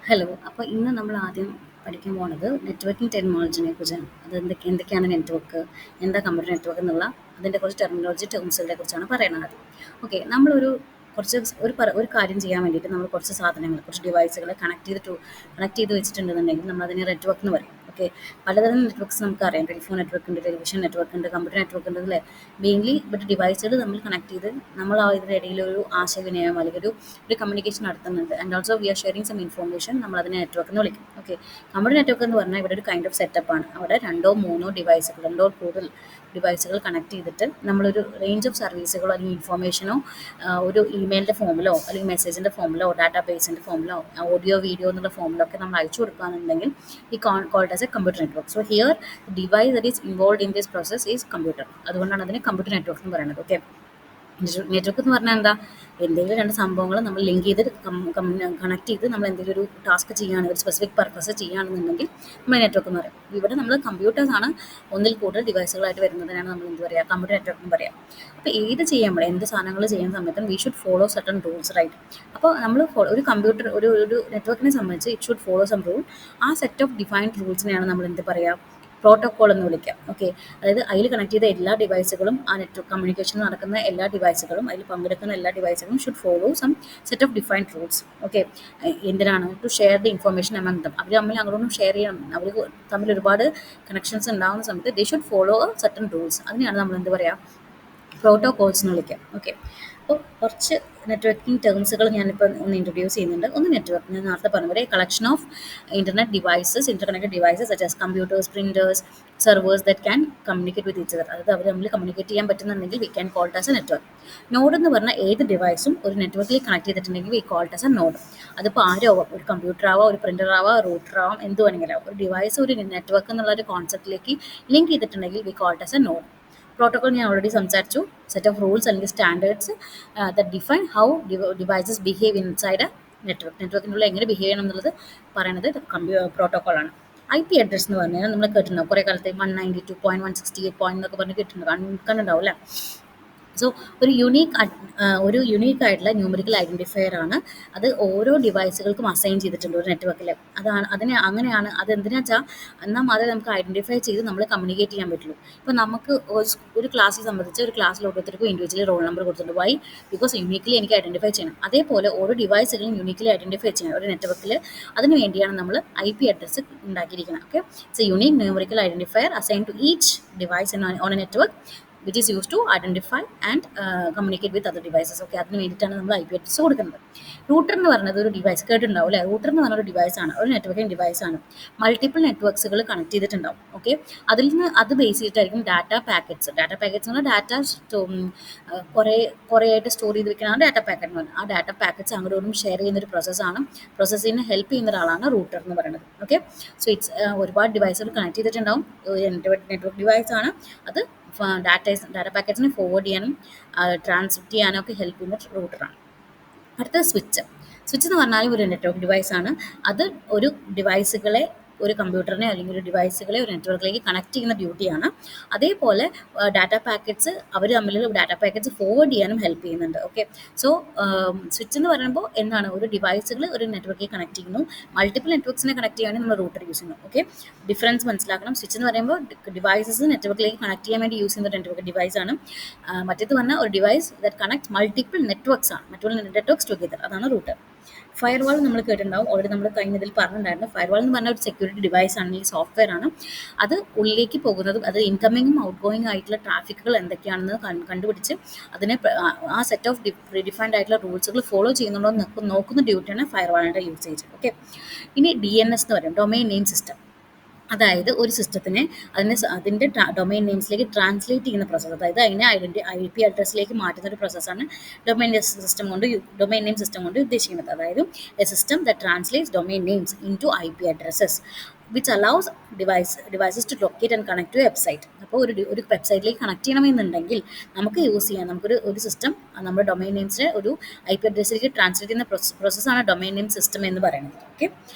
Hello. അപ്പോൾ ഇന്ന് നമ്മൾ ആദ്യം പഠിക്കാൻ പോണത് നെറ്റ്വർക്കിംഗ് ടെക്നോളജിനെ കുറിച്ചാണ്. അത് എന്തൊക്കെയാണ് നെറ്റ്വർക്ക്, എന്താ കമ്പ്യൂട്ടർ നെറ്റ്വർക്ക് എന്നുള്ള അതിൻ്റെ കുറച്ച് ടെർമിനോളജി ടേംസുകളെ കുറിച്ചാണ് പറയുന്നത്. ഓക്കെ, നമ്മളൊരു കുറച്ച് ഒരു കാര്യം ചെയ്യാൻ വേണ്ടിയിട്ട് നമ്മൾ കുറച്ച് സാധനങ്ങൾ, കുറച്ച് ഡിവൈസുകളെ കണക്ട് ചെയ്ത് വെച്ചിട്ടുണ്ടെന്നുണ്ടെങ്കിൽ നമ്മൾ അതിനെ നെറ്റ്വർക്ക് എന്ന് പറയും. ഓക്കെ, പലതരം നെറ്റ്വർക്ക്സ് നമുക്കറിയാം. ടെലിഫോൺ നെറ്റ്വർക്ക് ഉണ്ട്, ടെലിവിഷൻ നെറ്റ്വർക്ക് ഉണ്ട്, കമ്പ്യൂട്ടർ നെറ്റ്വർക്ക് ഉണ്ട് അല്ലേ. മെയിൻലി ബട്ട് ഡിവൈസുകൾ നമ്മൾ കണക്ട് ചെയ്ത് നമ്മൾ ഇതിൻ്റെ ഇടയിൽ ഒരു ആശയവിനിമയം അല്ലെങ്കിൽ ഒരു കമ്മ്യൂണിക്കേഷൻ നടത്തുന്നുണ്ട്. And also we are sharing some information. നമ്മൾ അതിനെ നെറ്റ്വർക്ക് എന്ന് വിളിക്കും. ഓക്കെ, നമ്മുടെ നെറ്റ്വർക്ക് എന്ന് പറഞ്ഞാൽ ഇവിടെ ഒരു കൈൻഡ് ഓഫ് സെറ്റപ്പ് ആണ്. അവിടെ രണ്ടോ കൂടുതൽ ഡിവൈസുകൾ കണക്ട് ചെയ്തിട്ട് നമ്മളൊരു റേഞ്ച് ഓഫ് സർവീസുകളോ അല്ലെങ്കിൽ ഇൻഫോർമേഷനോ ഒരു ഇമെയിലിൻ്റെ ഫോമിലോ അല്ലെങ്കിൽ മെസ്സേജിൻ്റെ ഫോമിലോ ഡാറ്റാ ബേസിൻ്റെ ഫോമിലോ ഓഡിയോ വീഡിയോ എന്നുള്ള ഫോമിലോ ഒക്കെ നമ്മൾ അയച്ചു കൊടുക്കുകയാണെന്നുണ്ടെങ്കിൽ ഈ called as a computer network. So here device that is involve in this process is computer. അതുകൊണ്ടാണ് അതിനെ കമ്പ്യൂട്ടർ നെറ്റ്വർക്ക് എന്ന് പറയുന്നത്. ഓക്കെ, നെറ്റ്വർക്ക് എന്ന് പറഞ്ഞാൽ എന്താ? എന്തെങ്കിലും രണ്ട് സംഭവങ്ങൾ നമ്മൾ ലിങ്ക് ചെയ്ത് കണക്ട് ചെയ്ത് നമ്മൾ എന്തെങ്കിലും ഒരു ടാസ്ക് ചെയ്യുകയാണ്, ഒരു സ്പെസിഫിക് പർപ്പസ് ചെയ്യുകയാണെന്നുണ്ടെങ്കിൽ നമ്മൾ നെറ്റ്വർക്ക് എന്ന് പറയും. ഇവിടെ നമ്മൾ കമ്പ്യൂട്ടേഴ്സാണ് ഒന്നിൽ കൂടുതൽ ഡിവൈസുകളായിട്ട് വരുന്നതിനാണ് നമ്മൾ എന്ത് പറയുക, കമ്പ്യൂട്ടർ നെറ്റ്വർക്ക് എന്ന് പറയാം. അപ്പോൾ ഏത് ചെയ്യുമ്പോൾ എന്ത് സാധനങ്ങൾ ചെയ്യുന്ന സമയത്തും we should follow certain rules, right? അപ്പോൾ നമ്മൾ ഒരു കമ്പ്യൂട്ടർ ഒരു നെറ്റ്വർക്കിനെ സംബന്ധിച്ച് it should follow some rule. ആ സെറ്റ് ഓഫ് ഡിഫൈൻഡ് റൂൾസിനെയാണ് നമ്മൾ എന്ത് പറയുക, പ്രോട്ടോക്കോൾ എന്ന് വിളിക്കാം. ഓക്കെ, അതായത് അതിൽ കണക്ട് ചെയ്ത എല്ലാ ഡിവൈസുകളും, ആ നെറ്റ്വർക്ക് കമ്മ്യൂണിക്കേഷൻ നടക്കുന്ന എല്ലാ ഡിവൈസുകളും, അതിൽ പങ്കെടുക്കുന്ന എല്ലാ ഡിവൈസുകളും should follow some set of defined rules. Okay, എന്തിനാണ്? To share the information among them. അവർ തമ്മിൽ അങ്ങോട്ടും ഷെയർ ചെയ്യണം. അവർ തമ്മിൽ ഒരുപാട് കണക്ഷൻസ് ഉണ്ടാകുന്ന സമയത്ത് they should follow certain rules. അതിനെയാണ് നമ്മൾ എന്ത് പറയുക, പ്രോട്ടോകോൾസ് എന്ന് വിളിക്കാം. ഓക്കെ, അപ്പോൾ കുറച്ച് നെറ്റ്വർക്കിംഗ് ടേംസുകൾ ഞാനിപ്പോൾ ഒന്ന് ഇൻട്രൊഡ്യൂസ് ചെയ്യുന്നുണ്ട്. ഒന്ന് നെറ്റ്വർക്ക്, ഞാൻ നേരത്തെ പറഞ്ഞ പോലെ collection of interconnected devices such as computers, printers, servers that can communicate with each other. അതായത് അവർ തമ്മിൽ കമ്മ്യൂണിക്കേറ്റ് ചെയ്യാൻ പറ്റുന്നുണ്ടെങ്കിൽ we can called as a network. Node എന്ന് പറഞ്ഞാൽ ഏത് ഡിവൈസും ഒരു നെറ്റ്വർക്കിൽ കണക്ട് ചെയ്തിട്ടുണ്ടെങ്കിൽ we called as a node. അതിപ്പോൾ ആരോ ഒരു കമ്പ്യൂട്ടർ ആവാം, ഒരു പ്രിന്റർ ആവാം, റൂട്ടർ ആവാം, എന്ത് വേണമെങ്കിലും ആവാം. ഒരു ഡിവൈസ് ഒരു നെറ്റ്വർക്ക് എന്നുള്ള ഒരു കോൺസെപ്റ്റിലേക്ക് ലിങ്ക് ചെയ്തിട്ടുണ്ടെങ്കിൽ we called as a node. Protocol ഞാൻ ഓൾറെഡി സംസാരിച്ചു. സെറ്റ് ഓഫ് റൂൾസ് അല്ലെങ്കിൽ standards that define how devices behave inside a network. നെറ്റ്വർക്കിനുള്ള എങ്ങനെ ബിഹേവ് ചെയ്യണം എന്നുള്ളത് പറയുന്നത് പ്രോട്ടോകോളാണ്. ഐ പി അഡ്രസ് എന്ന് പറഞ്ഞാൽ നമ്മൾ കേട്ടിട്ടുണ്ടാവും കുറേ കാലത്ത് 192.168 എന്നൊക്കെ പറഞ്ഞ് കണ്ടിട്ടുണ്ടാവും അല്ലേ. സോ ഒരു യുണീക്ക് ആയിട്ടുള്ള ന്യൂമറിക്കൽ ഐഡൻറ്റിഫയർ ആണ്. അത് ഓരോ ഡിവൈസുകൾക്കും അസൈൻ ചെയ്തിട്ടുണ്ട് ഒരു നെറ്റ്വർക്കിൽ. അങ്ങനെയാണ് അത് എന്തിനാ വെച്ചാൽ എന്നാൽ മാത്രമേ നമുക്ക് ഐഡൻറ്റിഫൈ ചെയ്ത് നമ്മൾ കമ്മ്യൂണിക്കേറ്റ് ചെയ്യാൻ പറ്റുള്ളൂ. ഇപ്പോൾ നമുക്ക് ഒരു ക്ലാസ്സിൽ സംബന്ധിച്ച് ഒരു ക്ലാസ്സിൽ ഓരോരുത്തർക്കും ഇൻഡിവിജ്വലി റോൾ നമ്പർ കൊടുത്തിട്ടുണ്ട്. വൈ? ബിക്കോസ് യുണീക്കലി എനിക്ക് ഐഡൻറ്റിഫൈ ചെയ്യണം. അതേപോലെ ഓരോ ഡിവൈസുകളും യുണീക്കലി ഐഡൻറ്റിഫൈ ചെയ്യണം ഒരു നെറ്റ്വർക്കിൽ. അതിന് വേണ്ടിയാണ് നമ്മൾ IP അഡ്രസ്സ് ഉണ്ടാക്കിയിരിക്കുന്നത്. Okay, it's a unique numerical identifier assign to each device on a network which is used to identify and communicate with other devices. Okay, അതിന് വേണ്ടിയിട്ടാണ് നമ്മൾ IP അഡ്രസ് കൊടുക്കുന്നത്. റൂട്ടർ എന്ന് പറയുന്നത് ഒരു ഡിവൈസ് കേട്ടിട്ടുണ്ടാവും അല്ലേ. റൂട്ടർ എന്ന് പറഞ്ഞ ഒരു ഡിവൈസാണ്, ഒരു നെറ്റ്വർക്കിംഗ് ഡിവൈസാണ്. മൾട്ടിപ്പിൾ നെറ്റ്വർക്ക്സുകൾ കണക്ട് ചെയ്തിട്ടുണ്ടാവും. ഓക്കെ, അത് ബേസ് ചെയ്തിട്ടായിരിക്കും ഡാറ്റ പാക്കറ്റ്സ് എന്ന് പറഞ്ഞാൽ കുറേ ആയിട്ട് സ്റ്റോർ ചെയ്ത് വെക്കുന്നതാണ് ഡാറ്റ പാക്കറ്റ് എന്ന് പറഞ്ഞാൽ. ആ ഡാറ്റ പാക്കറ്റ്സ് അങ്ങോട്ടും ഷെയർ ചെയ്യുന്ന ഒരു പ്രോസസ്സാണ്. പ്രോസസ്സിന് ഹെൽപ്പ് ചെയ്യുന്ന ഒരാളാണ് റൂട്ടർ എന്ന് പറയുന്നത്. ഓക്കെ, സോ ഇറ്റ്സ് ഒരുപാട് ഡിവൈസുകൾ കണക്ട് ചെയ്തിട്ടുണ്ടാവും. നെറ്റ്വർക്ക് ഡിവൈസാണ്. അത് ഡാറ്റ പാക്കറ്റ്സിനെ ഫോർവേഡ് ചെയ്യാനും ട്രാൻസ്മിറ്റ് ചെയ്യാനും ഒക്കെ ഹെൽപ്പ് ചെയ്യുന്ന റൂട്ടറാണ്. അടുത്ത സ്വിച്ച് എന്ന് പറഞ്ഞാലും ഒരു നെറ്റ്വർക്ക് ഡിവൈസാണ്. അത് ഒരു കമ്പ്യൂട്ടറിനെ അല്ലെങ്കിൽ ഒരു ഡിവൈസുകളെ ഒരു നെറ്റ്വർക്കിലേക്ക് കണക്ട് ചെയ്യുന്ന ഡ്യൂട്ടിയാണ്. അതേപോലെ ഡാറ്റ പാക്കറ്റ്സ് അവർ തമ്മിൽ ഡാറ്റ പാക്കറ്റ്സ് ഫോർവേഡ് ചെയ്യാനും ഹെൽപ്പ് ചെയ്യുന്നുണ്ട്. ഓക്കെ, സോ സ്വിച്ച് എന്ന് പറയുമ്പോൾ എന്താണ്, ഒരു ഡിവൈസുകൾ ഒരു നെറ്റ്വർക്കിൽ കണക്ട് ചെയ്യുന്നു. മൾട്ടിപ്പിൾ നെറ്റ്വർക്ക്സിനെ കണക്ട് ചെയ്യാനും നമ്മൾ റൂട്ടർ യൂസ് ചെയ്യുന്നു. ഓക്കെ, ഡിഫറൻസ് മനസ്സിലാക്കണം. സ്വിച്ച് എന്ന് പറയുമ്പോൾ ഡിവൈസസ് നെറ്റ്വർക്കിലേക്ക് കണക്ട് ചെയ്യാൻ വേണ്ടി യൂസ് ചെയ്യുന്ന നെറ്റ്വർക്ക് ഡിവൈസാണ്. മറ്റേത് പറഞ്ഞാൽ ഒരു device that connect multiple networks ആണ്, മറ്റുള്ള നെറ്റ്വർക്ക്സ് ടുഗെദർ. അതാണ് റൂട്ടർ. ഫയർവാൾ നമ്മൾ കേട്ടിട്ടുണ്ടാവും, ഓൾറെഡി നമ്മൾ കഴിഞ്ഞതിൽ പറഞ്ഞിട്ടുണ്ടായിരുന്നു. ഫയർവാൾ എന്ന് പറഞ്ഞാൽ ഒരു സെക്യൂരിറ്റി ഡിവൈസ് ആണ്, ഈ സോഫ്റ്റ്വെയർ ആണ്. അത് ഉള്ളിലേക്ക് പോകുന്നതും അത് ഇൻകമിങ്ങും ഔട്ട് ഗോയിങ് ആയിട്ടുള്ള ട്രാഫിക്കുകൾ എന്തൊക്കെയാണെന്ന് കണ്ടുപിടിച്ച് അതിനെ ആ സെറ്റ് ഓഫ് ഡിഫൈൻഡ് ആയിട്ടുള്ള റൂൾസുകൾ ഫോളോ ചെയ്യുന്നുണ്ടോ എന്ന് നോക്കുന്ന ഡ്യൂട്ടിയാണ് ഫയർവാളിൻ്റെ യൂസേജ്. ഓക്കെ, ഇനി DNS എന്ന് പറയും, ഡൊമൈൻ നെയിം സിസ്റ്റം. അതായത് ഒരു സിസ്റ്റത്തിനെ അതിൻ്റെ ഡൊമൈൻ നെയിംസിലേക്ക് ട്രാൻസ്ലേറ്റ് ചെയ്യുന്ന പ്രോസസ്സ്, അതായത് അതിനെ IP അഡ്രസ്സിലേക്ക് മാറ്റുന്ന ഒരു പ്രോസസ്സാണ് ഡൊമൈൻ നെയിം സിസ്റ്റം കൊണ്ട് ഉദ്ദേശിക്കുന്നത്. അതായത് a system that translates domain names into IP addresses which allows devices to locate and connect to website. അപ്പോൾ ഒരു വെബ്സൈറ്റിലേക്ക് കണക്ട് ചെയ്യണമെന്നുണ്ടെങ്കിൽ നമുക്ക് യൂസ് ചെയ്യാം. ഒരു സിസ്റ്റം നമ്മുടെ ഡൊമൈൻ നെയിംസിനെ ഒരു IP അഡ്രസ്സിലേക്ക് ട്രാൻസ്ലേറ്റ് ചെയ്യുന്ന പ്രോസസ്സാണ് ഡൊമൈൻ നെയിം സിസ്റ്റം എന്ന് പറയുന്നത്. ഓക്കെ,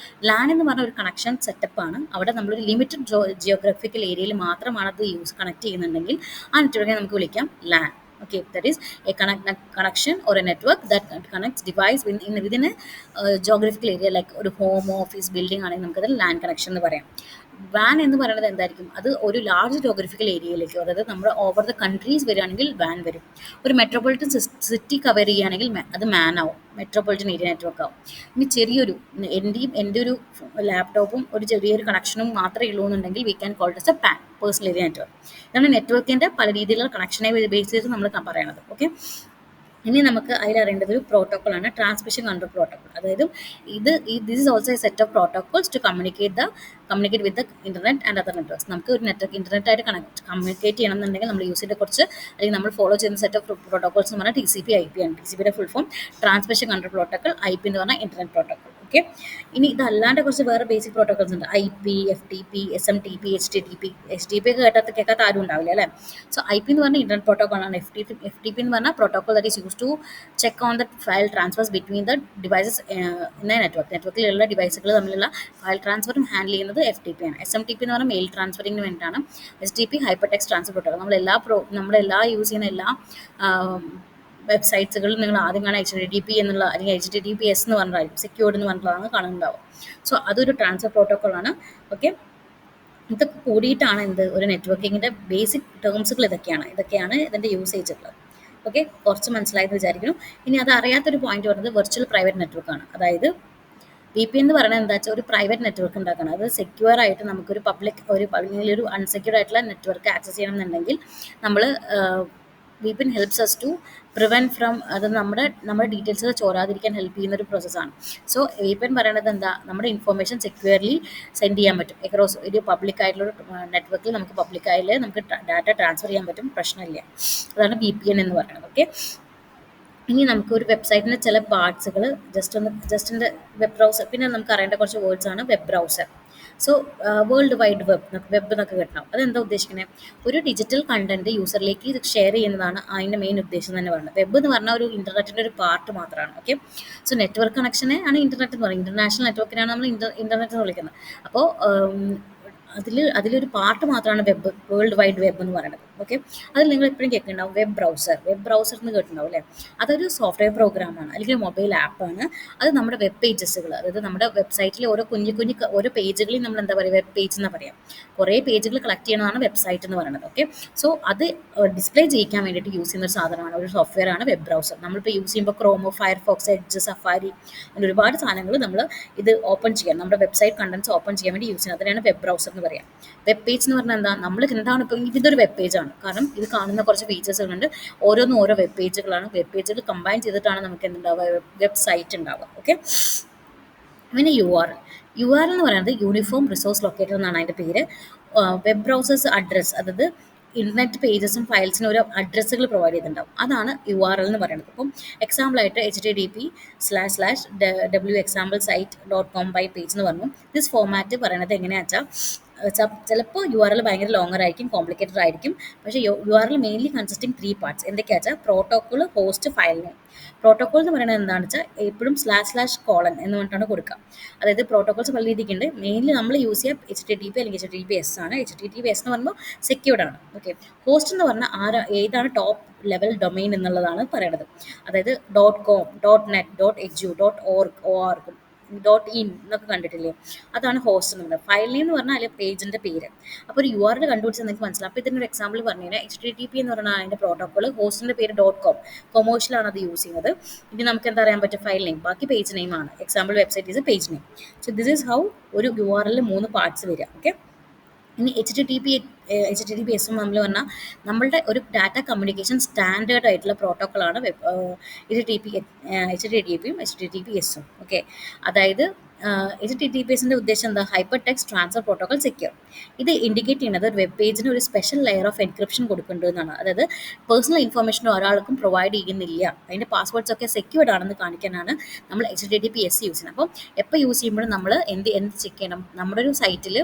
LAN എന്ന് പറഞ്ഞ ഒരു കണക്ഷൻ സെറ്റപ്പാണ്. അവിടെ നമ്മളൊരു ലിമിറ്റഡ് ജിയോഗ്രഫിക്കൽ ഏരിയയിൽ മാത്രമാണ് അത് കണക്ട് ചെയ്യുന്നുണ്ടെങ്കിൽ ആ നെറ്റ്വർക്കിനെ നമുക്ക് വിളിക്കാം LAN. Okay, that is a connection or a network that connects device within a geographical area, like ഒരു ഹോം ഓഫീസ് ബിൽഡിംഗ് ആണെങ്കിൽ നമുക്കത് ലാൻഡ് കണക്ഷൻ എന്ന് പറയാം. വാൻ എന്ന് പറയുന്നത് എന്തായിരിക്കും, അത് ഒരു ലാർജ് ജോഗ്രഫിക്കൽ ഏരിയയിലേക്ക്, അതായത് നമ്മുടെ ഓവർ ദ കൺട്രീസ് വരികയാണെങ്കിൽ വാൻ വരും. ഒരു മെട്രോപൊളിറ്റൻ സിറ്റി കവർ ചെയ്യുകയാണെങ്കിൽ അത് മാൻ ആവും, മെട്രോപൊളിറ്റൻ ഏരിയ നെറ്റ്വർക്ക് ആവും. ഇനി ചെറിയൊരു എൻ്റെ ഒരു ലാപ്ടോപ്പും ഒരു ചെറിയൊരു കണക്ഷനും മാത്രമേ ഉള്ളൂ എന്നുണ്ടെങ്കിൽ we can call it A pan, personal area network. ഇതാണ് നെറ്റ്വർക്കിൻ്റെ പല രീതിയിലുള്ള കണക്ഷനെ ബേസ് ചെയ്ത് നമ്മൾ പറയണത്. ഓക്കെ, ഇനി നമുക്ക് അതിലറിയേണ്ടത് ഒരു പ്രോട്ടോക്കോളാണ്, ട്രാൻസ്മിഷൻ കൺട്രോൾ പ്രോട്ടോക്കോൾ. അതായത് this is also a set of protocols to communicate with the internet and other networks. നമുക്ക് ഒരു നെറ്റ്വർക്ക് ഇന്റർനെറ്റായിട്ട് കമ്മ്യൂണിക്കേറ്റ് ചെയ്യണം എന്നുണ്ടെങ്കിൽ നമ്മൾ യൂസ് ചെയ്ത കുറച്ച്, അല്ലെങ്കിൽ നമ്മൾ ഫോളോ ചെയ്യുന്ന സെറ്റ് ഓഫ് പ്രോട്ടോക്കോൾസ് എന്ന് പറഞ്ഞാൽ TCP IP ആണ്. TCPയുടെ full form transmission control protocol, IP എന്ന് പറഞ്ഞാൽ ഇന്റർനെറ്റ് പ്രോട്ടോക്കോൾ. ഓക്കെ, ഇനി ഇതല്ലാണ്ട് കുറച്ച് വേറെ ബേസിക് പ്രോട്ടോക്കോൾസ് ഉണ്ട്. IP, FTP, SMTP, HTTP. HTTP ഒക്കെ കേൾക്കാത്ത ആരും ഉണ്ടാവില്ല അല്ലേ. സോ IP എന്ന് പറഞ്ഞാൽ ഇന്റർനെറ്റ് പ്രോട്ടോക്കോളാണ്. FTP എന്ന് പറഞ്ഞാൽ protocol that is use to check on the file transfers between the devices in a network. നെറ്റ്വർക്കിലുള്ള ഡിവൈസുകൾ തമ്മിലുള്ള ഫയൽ ട്രാൻസ്ഫറും ഹാൻഡിൽ ചെയ്യുന്നത് FTP ആണ്. SMTP എന്ന് പറഞ്ഞാൽ മെയിൽ ട്രാൻസ്ഫറിങ്ങിന് വേണ്ടിയിട്ടാണ്. HTTP hyper text transfer protocol. നമ്മളെല്ലാ യൂസ് ചെയ്യുന്ന എല്ലാ വെബ്സൈറ്റ്സുകളിൽ നിങ്ങൾ ആദ്യം കാണാൻ HTTP എന്നുള്ള, അല്ലെങ്കിൽ HTTPS എന്ന് പറഞ്ഞായിരിക്കും, സെക്യൂർഡ് എന്ന് പറഞ്ഞിട്ടാണ് കാണുന്നുണ്ടാവും. സോ അതൊരു ട്രാൻസ്ഫർ പ്രോട്ടോക്കോളാണ്. ഓക്കെ, ഇതൊക്കെ കൂടിയിട്ടാണ് ഒരു നെറ്റ്വർക്കിങ്ങിൻ്റെ ബേസിക് ടേംസുകൾ ഇതൊക്കെയാണ് ഇതിൻ്റെ യൂസേജ് ഉള്ളത്. ഓക്കെ, കുറച്ച് മനസ്സിലായെന്ന് വിചാരിക്കുന്നു. ഇനി അത് അറിയാത്തൊരു പോയിന്റ് പറയുന്നത് വെർച്വൽ പ്രൈവറ്റ് നെറ്റ്വർക്കാണ്. അതായത് VPN എന്ന് പറയുന്നത് എന്താ വെച്ചാൽ ഒരു പ്രൈവറ്റ് നെറ്റ്വർക്ക് ഉണ്ടാക്കണം. അത് സെക്യൂർ ആയിട്ട് നമുക്കൊരു അല്ലെങ്കിൽ ഒരു അൺസെക്യൂർഡ് ആയിട്ടുള്ള നെറ്റ്വർക്ക് ആക്സസ് ചെയ്യണം എന്നുണ്ടെങ്കിൽ നമ്മൾ VPN helps us to prevent from, അത് നമ്മുടെ ഡീറ്റെയിൽസ് ചോരാതിരിക്കാൻ ഹെൽപ്പ് ചെയ്യുന്ന ഒരു പ്രോസസ്സാണ്. സോ VPN പറയുന്നത് എന്താ, നമ്മുടെ ഇൻഫോർമേഷൻ സെക്യൂർലി സെൻഡ് ചെയ്യാൻ പറ്റും അക്രോസ് ഒരു പബ്ലിക് ആയിട്ടുള്ള നെറ്റ്വർക്കിൽ. നമുക്ക് പബ്ലിക്കായാൽ നമുക്ക് ഡാറ്റ ട്രാൻസ്ഫർ ചെയ്യാൻ പറ്റും, പ്രശ്നമില്ല. അതാണ് VPN എന്ന് പറയുന്നത്. ഓക്കെ, ഇനി നമുക്ക് ഒരു വെബ്സൈറ്റിൻ്റെ ചില പാർട്സുകൾ ജസ്റ്റ് വെബ് ബ്രൗസർ, പിന്നെ നമുക്ക് അറിയേണ്ട കുറച്ച് വേർഡ്സ് ആണ് web browser. So world wide web എന്നൊക്കെ കിട്ടണം. അതെന്താ ഉദ്ദേശിക്കുന്നത്, ഒരു ഡിജിറ്റൽ കണ്ടന്റ് യൂസറിലേക്ക് ഷെയർ ചെയ്യുന്നതാണ് അതിൻ്റെ മെയിൻ ഉദ്ദേശം തന്നെ പറയുന്നത്. വെബ് എന്ന് പറഞ്ഞാൽ ഒരു ഇൻ്റർനെറ്റിൻ്റെ ഒരു പാർട്ട് മാത്രമാണ്. ഓക്കെ, സോ നെറ്റ്വർക്ക് കണക്ഷനെ ആണ് ഇൻ്റർനെറ്റ് എന്ന് പറയുന്നത്. ഇൻ്റർനാഷണൽ നെറ്റ്വർക്കിനാണ് നമ്മൾ ഇൻ്റർനെറ്റ് എന്ന് വിളിക്കുന്നത്. അപ്പോൾ അതിലൊരു പാർട്ട് മാത്രമാണ് വെബ്, വേൾഡ് വൈഡ് വെബ് എന്ന് പറയുന്നത്. ഓക്കെ, അതിൽ നിങ്ങൾ എപ്പോഴും കേൾക്കുന്നുണ്ടാവും വെബ് ബ്രൗസർ എന്ന് കേട്ടിട്ടുണ്ടാവും അല്ലേ. അതൊരു സോഫ്റ്റ്വെയർ പ്രോഗ്രാമാണ്, അല്ലെങ്കിൽ മൊബൈൽ ആപ്പാണ്. അത് നമ്മുടെ വെബ് പേജസുകൾ, അതായത് നമ്മുടെ വെബ്സൈറ്റിൽ ഓരോ കുഞ്ഞു ഓരോ പേജുകളിൽ നമ്മൾ എന്താ പറയുക, വെബ് പേജ് എന്ന് പറയാം. കുറേ പേജുകൾ കളക്ട് ചെയ്യണതാണ് വെബ്സൈറ്റ് എന്ന് പറയുന്നത്. ഓക്കെ, സോ അത് ഡിസ്പ്ലേ ചെയ്യിക്കാൻ വേണ്ടിയിട്ട് യൂസ് ചെയ്യുന്ന ഒരു സാധനമാണ്, ഒരു സോഫ്റ്റ്വെയർ ആണ് വെബ് ബ്രൗസർ. നമ്മളിപ്പോൾ യൂസ് ചെയ്യുമ്പോൾ ക്രോമോ, ഫയർഫോക്സ്, എഡ്ജ്, സഫാരി, അങ്ങനെ ഒരുപാട് സാധനങ്ങൾ നമ്മൾ ഇത് ഓപ്പൺ ചെയ്യാൻ, നമ്മുടെ വെബ്സൈറ്റ് കണ്ടന്റ്സ് ഓപ്പൺ ചെയ്യാൻ വേണ്ടി യൂസ് ചെയ്യുന്നത്. അതിനാണ് വെബ് ബ്രൗസർ എന്ന് പറയാം. വെബ് പേജ് എന്ന് പറഞ്ഞാൽ എന്താ, നമ്മൾ എന്താണ് ഇപ്പോൾ ഇതൊരു വെബ് പേജാണ്, കാരണം ഇത് കാണുന്ന കുറച്ച് ഫീച്ചേഴ്സുകളുണ്ട്. ഓരോന്നും ഓരോ വെബ് പേജുകളാണ്. വെബ് പേജുകൾ കമ്പൈൻ ചെയ്തിട്ടാണ് നമുക്ക് എന്തുണ്ടാവുക, വെബ്സൈറ്റ് ഉണ്ടാവുക. ഓക്കെ, പിന്നെ URL എന്ന് പറയുന്നത് യൂണിഫോം റിസോഴ്സ് ലൊക്കേറ്റർ എന്നാണ് അതിൻ്റെ പേര്. വെബ് ബ്രൗസേഴ്സ് അഡ്രസ്സ്, അതായത് ഇൻ്റർനെറ്റ് പേജസും ഫയൽസിനും ഓരോ അഡ്രസ്സുകൾ പ്രൊവൈഡ് ചെയ്തിട്ടുണ്ടാവും. അതാണ് URL എന്ന് പറയുന്നത്. അപ്പം എക്സാമ്പിളായിട്ട് http://wexamplesite.com by പേജ് എന്ന് പറഞ്ഞു. ദിസ് ഫോമാറ്റ് പറയുന്നത് എങ്ങനെയാണെന്ന് വെച്ചാൽ ചിലപ്പോൾ URL ഭയങ്കര ലോങ്ങർ ആയിരിക്കും, കോംപ്ലിക്കേറ്റഡ് ആയിരിക്കും. പക്ഷേ URL മെയിൻലി കൺസിസ്റ്റിംഗ് 3 പാർട്സ്. എന്തൊക്കെയാണെന്ന് വെച്ചാൽ protocol, host, file name. Protocol എന്ന് പറയുന്നത് എന്താണെന്ന് വെച്ചാൽ എപ്പോഴും // എന്ന് പറഞ്ഞിട്ടാണ് കൊടുക്കുക. അതായത് പ്രോട്ടോക്കോൾസ് പല രീതിക്കുണ്ട്. മെയിൻലി നമ്മൾ യൂസ് ചെയ്യുക HTTP അല്ലെങ്കിൽ HTTPS ആണ്. HTTPS എന്ന് പറയുമ്പോൾ സെക്യൂർഡ് ആണ്. ഓക്കെ, ഹോസ്റ്റ് എന്ന് പറഞ്ഞാൽ ഏതാണ് ടോപ്പ് ലെവൽ ഡൊമൈൻ എന്നുള്ളതാണ് പറയുന്നത്. അതായത് .com, .net, .edu, .org, .in എന്നൊക്കെ കണ്ടിട്ടില്ലേ, അതാണ് ഹോസ്റ്റ് എന്ന് പറയുന്നത്. ഫയൽ നെയിം എന്ന് പറഞ്ഞാൽ അതിലെ പേജിൻ്റെ പേര്. അപ്പോൾ ഒരു URL കണ്ടുപിടിച്ചാൽ നിങ്ങൾക്ക് മനസ്സിലാവും. അപ്പോൾ ഇതിനൊരു എക്സാമ്പിൾ പറഞ്ഞു കഴിഞ്ഞാൽ HTTP എന്ന് പറഞ്ഞാൽ അതിൻ്റെ പ്രോട്ടോക്കോൾ, ഹോസ്റ്റിൻ്റെ പേര് .com, കൊമേഴ്ഷ്യലാണ് അത് യൂസ് ചെയ്യുന്നത്. ഇനി നമുക്ക് എന്താ അറിയാൻ പറ്റും, ഫയൽ നെയിം, ബാക്കി പേജ് നെയിം ആണ്. Example website is page name. So this is how ഒരു URL 3 പാർട്സ് വരിക. ഓക്കെ, ഇനി HTTPS നമ്മൾ പറഞ്ഞാൽ നമ്മളുടെ ഒരു ഡാറ്റ കമ്മ്യൂണിക്കേഷൻ സ്റ്റാൻഡേർഡ് ആയിട്ടുള്ള പ്രോട്ടോക്കോളാണ് HTTPയും HTTPSഉം. ഓക്കെ, അതായത് HTTPSൻ്റെ ഉദ്ദേശം എന്താ, hyper text transfer protocol secure. ഇത് ഇൻഡിക്കേറ്റ് ചെയ്യുന്നത് ഒരു വെബ് പേജിന് ഒരു സ്പെഷ്യൽ ലെയർ ഓഫ് എൻക്രിപ്ഷൻ കൊടുക്കേണ്ടതെന്നാണ്. അതായത് പേഴ്സണൽ ഇൻഫർമേഷൻ ഒരാൾക്കും പ്രൊവൈഡ് ചെയ്യുന്നില്ല, അതിൻ്റെ പാസ്വേഡ്സ് ഒക്കെ സെക്യൂർഡ് ആണെന്ന് കാണിക്കാനാണ് നമ്മൾ HTTPS യൂസ് ചെയ്യുന്നത്. അപ്പം എപ്പോൾ യൂസ് ചെയ്യുമ്പോഴും നമ്മൾ എന്ത് ചെക്ക് ചെയ്യണം, നമ്മുടെ ഒരു സൈറ്റിൽ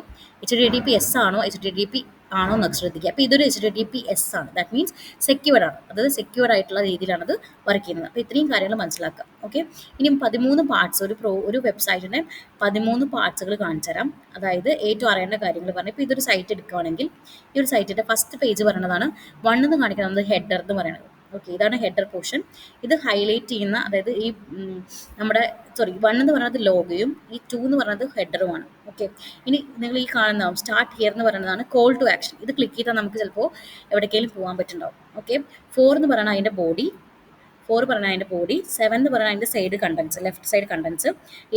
HTTPS ആണോ HTTP ആണോ എന്നൊക്കെ ശ്രദ്ധിക്കുക. അപ്പോൾ ഇതൊരു HTTPS ആണ്, ദാറ്റ് മീൻസ് സെക്യൂർഡ് ആണ്. അതായത് സെക്യൂർഡ് ആയിട്ടുള്ള രീതിയിലാണ് അത് വർക്ക് ചെയ്യുന്നത്. അപ്പോൾ ഇത്രയും കാര്യങ്ങൾ മനസ്സിലാക്കുക. ഓക്കെ, ഇനി 13 പാർട്സ്, ഒരു വെബ്സൈറ്റിൻ്റെ 13 പാർട്സുകൾ കാണിച്ചു തരാം. അതായത് ഏറ്റവും അറിയേണ്ട കാര്യങ്ങൾ പറഞ്ഞു. ഇപ്പോൾ ഇതൊരു സൈറ്റ് എടുക്കുകയാണെങ്കിൽ ഈ ഒരു സൈറ്റിൻ്റെ ഫസ്റ്റ് പേജ് പറയുന്നതാണ് 1 എന്ന് കാണിക്കുന്നത് ഹെഡർ എന്ന് പറയുന്നത്. ഓക്കെ, ഇതാണ് ഹെഡർ പോർഷൻ. ഇത് ഹൈലൈറ്റ് ചെയ്യുന്ന, അതായത് ഈ നമ്മുടെ വൺ എന്ന് പറയുന്നത് ലോഗോയും ഈ ടു എന്ന് പറയുന്നത് ഹെഡറുമാണ്. ഓക്കെ, ഇനി നിങ്ങൾ ഈ കാണുന്ന സ്റ്റാർട്ട് ഹിയർ എന്ന് പറയുന്നതാണ് കോൾ ടു ആക്ഷൻ. ഇത് ക്ലിക്ക് ചെയ്താൽ നമുക്ക് ചിലപ്പോൾ എവിടേക്കെങ്കിലും പോകാൻ പറ്റുന്നുണ്ടാവും. ഓക്കെ, 4 എന്ന് പറയുന്നത് അതിൻ്റെ ബോഡി, 4 പറയുന്നത് അതിൻ്റെ ബോഡി, 7 എന്ന് പറയുന്നത് അതിൻ്റെ side contents, left side contents,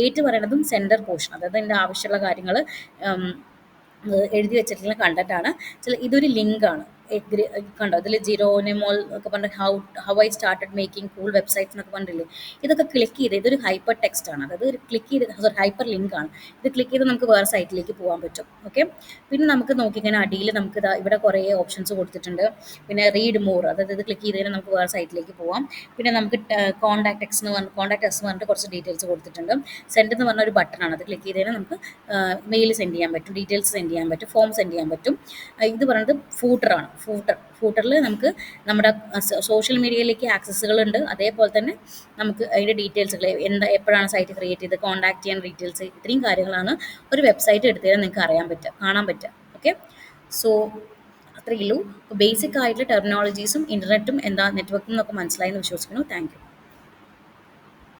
8 പറയുന്നതും സെൻറ്റർ പോർഷൻ, അതായത് അതിൻ്റെ ആവശ്യമുള്ള കാര്യങ്ങൾ എഴുതി വെച്ചിട്ടുള്ള കണ്ടന്റ് ആണ്. ഇതൊരു ലിങ്കാണ്. കണ്ടോ, ഇതിൽ ജിറോനിമോൾ ഒക്കെ പറഞ്ഞിട്ട് how I started making cool websites എന്നൊക്കെ പറഞ്ഞില്ലേ. ഇതൊക്കെ ക്ലിക്ക് ചെയ്ത് ഇതൊരു ഹൈപ്പർ ടെക്സ്റ്റ് ആണ്, അതായത് ക്ലിക്ക് ചെയ്ത് ഹൈപ്പർ ലിങ്ക് ആണ്. ഇത് ക്ലിക്ക് ചെയ്ത് നമുക്ക് വേറെ സൈറ്റിലേക്ക് പോകാൻ പറ്റും. ഓക്കെ, പിന്നെ നമുക്ക് നോക്കിക്കഴിഞ്ഞാൽ അടിയിൽ നമുക്ക് ഇവിടെ കുറേ ഓപ്ഷൻസ് കൊടുത്തിട്ടുണ്ട്. പിന്നെ റീഡ് മോർ, അതായത് ഇത് ക്ലിക്ക് ചെയ്ത് കഴിഞ്ഞാൽ നമുക്ക് വേറെ സൈറ്റിലേക്ക് പോകാം. പിന്നെ നമുക്ക് കോൺടാക്ട് എക്സ് എന്ന് പറഞ്ഞിട്ട് കുറച്ച് ഡീറ്റെയിൽസ് കൊടുത്തിട്ടുണ്ട്. സെൻഡ് എന്ന് പറഞ്ഞ ഒരു ബട്ടൺ ആണ്, അത് ക്ലിക്ക് ചെയ്ത് കഴിഞ്ഞാൽ നമുക്ക് മെയിൽ സെൻഡ് ചെയ്യാൻ പറ്റും, ഡീറ്റെയിൽസ് സെൻഡ് ചെയ്യാൻ പറ്റും, ഫോം സെൻഡ് ചെയ്യാൻ പറ്റും. ഇത് പറയുന്നത് ഫൂട്ടറാണ്. ഫൂട്ടറിൽ നമുക്ക് നമ്മുടെ സോഷ്യൽ മീഡിയയിലേക്ക് ആക്സസുകളുണ്ട്. അതേപോലെ തന്നെ നമുക്ക് അതിൻ്റെ ഡീറ്റെയിൽസുകൾ എപ്പോഴാണ് സൈറ്റ് ക്രിയേറ്റ് ചെയ്ത്, കോൺടാക്ട് ചെയ്യാൻ ഡീറ്റെയിൽസ്, ഇത്രയും കാര്യങ്ങളാണ് ഒരു വെബ്സൈറ്റ് എടുത്തു കഴിഞ്ഞാൽ നിങ്ങൾക്ക് കാണാൻ പറ്റുക. ഓക്കെ, സോ അത്രയേ ഉള്ളൂ. ബേസിക് ആയിട്ടുള്ള ടെർമിനോളജീസും ഇൻ്റർനെറ്റും എന്താ നെറ്റ്വർക്കും എന്നൊക്കെ മനസ്സിലായെന്ന് വിശ്വസിക്കുന്നു. Thank you.